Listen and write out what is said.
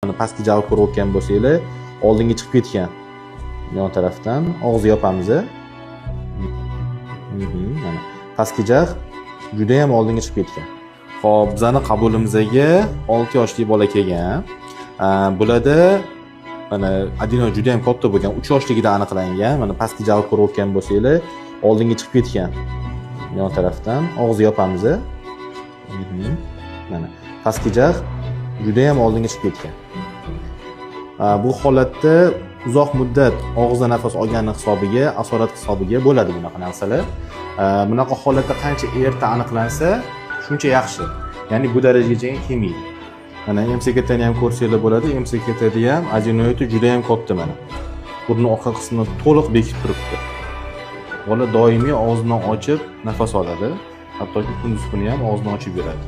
Pastki javni ko'rayotgan bo'lsanglar, oldinga chiqib ketgan. Yon tarafdan og'zi yopamiz. Mana pastki jag juda ham oldinga chiqib ketgan. Xo'p, bizning qabulimizga 6 yoshli bola kelgan. Bularda mana adino juda ham katta bo'lgan, 3 yoshligida aniqlangan. Mana pastki javni ko'rayotgan bo'lsanglar, oldinga chiqib ketgan. Yon tarafdan og'zi yopamiz. Mana pastki jag juda ham oldinga chiqib ketgan. Bu holatda uzoq muddat og'izdan nafas olgani hisobiga, asorat hisobiga bo'ladi bunaqa narsalar. Bunaqa holatda qancha erta aniqlansa, shuncha yaxshi. Ya'ni bu darajagacha kelmaydi. Mana MCKTni ham ko'rsanglar bo'ladi. MCKTda ham adenoidi juda ham katta mana. Burni orqa qismi to'liq bekib turibdi. Bola doimiy og'zini ochib nafas oladi. Hattoki kunduz kuni ham og'zini ochib yuradi.